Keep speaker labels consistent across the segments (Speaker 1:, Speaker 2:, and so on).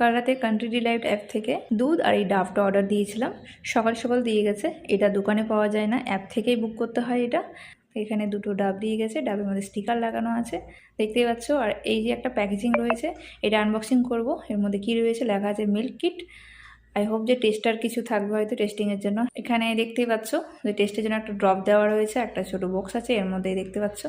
Speaker 1: কাল রাতে country Deloitte app থেকে দুধ আর এই ডাবটা অর্ডার দিয়েছিলাম। সকাল সকাল দিয়ে গেছে। এটা দোকানে পাওয়া যায় না, অ্যাপ থেকেই বুক করতে হয় এটা। এখানে দুটো ডাব দিয়ে গেছে, ডাবের মধ্যে স্টিকার লাগানো আছে দেখতেই পাচ্ছ। আর এই যে একটা প্যাকেজিং রয়েছে, এটা আনবক্সিং করব। এর মধ্যে কি রয়েছে লেখা আছে মিল্ক কিট। আই হোপ যে টেস্টার কিছু থাকবে হয়তো টেস্টিংয়ের জন্য। এখানে দেখতেই পাচ্ছ যে টেস্টের জন্য একটা ড্রপ দেওয়া রয়েছে, একটা ছোটো বক্স আছে এর মধ্যেই দেখতে পাচ্ছ।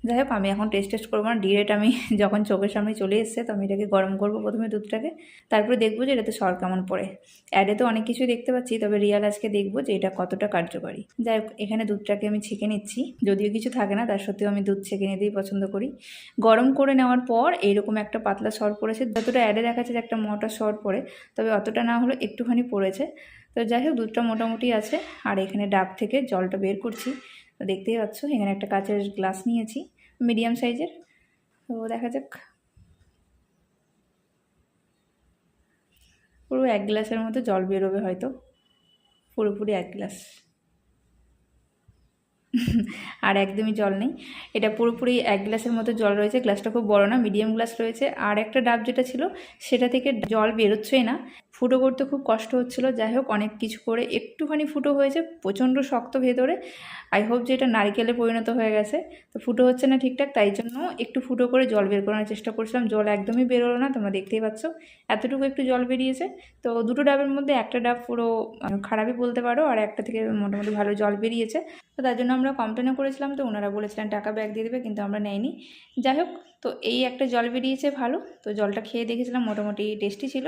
Speaker 1: যাই হোক, আমি এখন টেস্ট করবো না, ডিরেক্ট আমি যখন চোখের সামনে চলে এসছে তো আমি এটাকে গরম করবো প্রথমে দুধটাকে, তারপরে দেখবো যে এটাতে সর কেমন পড়ে। অ্যাডে তো অনেক কিছুই দেখতে পাচ্ছি, তবে রিয়াল আজকে দেখবো যে এটা কতটা কার্যকারী। যাই হোক, এখানে দুধটাকে আমি ছেঁকে নিচ্ছি। যদিও কিছু থাকে না, তার সত্ত্বেও আমি দুধ ছেঁকে নিতেই পছন্দ করি। গরম করে নেওয়ার পর এইরকম একটা পাতলা সর পড়েছে। যতটা অ্যাডে দেখাচ্ছে যে একটা মোটা সর পড়ে, তবে অতটা না হলে একটুখানি পড়েছে। তো যাই হোক, দুধটা মোটামুটি আছে। আর এখানে ডাব থেকে জলটা বের করছি। তো দেখতেই পাচ্ছ এখানে একটা কাচের গ্লাস নিয়েছি মিডিয়াম সাইজের। তো দেখা যাক, পুরো 1 গ্লাসের মতো জল বেরোবে হয়তো, পুরোপুরি 1 গ্লাস। আর একদমই জল নেই, এটা পুরোপুরি 1 গ্লাসের মতো জল রয়েছে। গ্লাসটা খুব বড় না, মিডিয়াম গ্লাস রয়েছে। আর একটা ডাব যেটা ছিল সেটা থেকে জল বেরোচ্ছেই না, ফুটো করতে খুব কষ্ট হচ্ছিলো। যাই হোক, অনেক কিছু করে একটুখানি ফুটো হয়েছে, প্রচণ্ড শক্ত ভেতরে। আই হোপ যে এটা নারকেলে পরিণত হয়ে গেছে। তো ফুটো হচ্ছে না ঠিকঠাক, তাই জন্য একটু ফুটো করে জল বের করানোর চেষ্টা করছিলাম। জল একদমই বেরোলো না, তোমরা দেখতেই পাচ্ছ এতটুকু একটু জল বেরিয়েছে। তো দুটো ডাবের মধ্যে একটা ডাব পুরো খারাপই বলতে পারো, আর একটা থেকে মোটামুটি ভালো জল বেরিয়েছে। তো তার জন্য আমরা কমপ্লেনও করেছিলাম, তো ওনারা বলেছিলেন টাকা ব্যাক দিয়ে দেবে, কিন্তু আমরা নেইনি। যাই হোক, তো এই একটা জল বেরিয়েছে ভালো। তো জলটা খেয়ে দেখেছিলাম, মোটামুটি টেস্টি ছিল।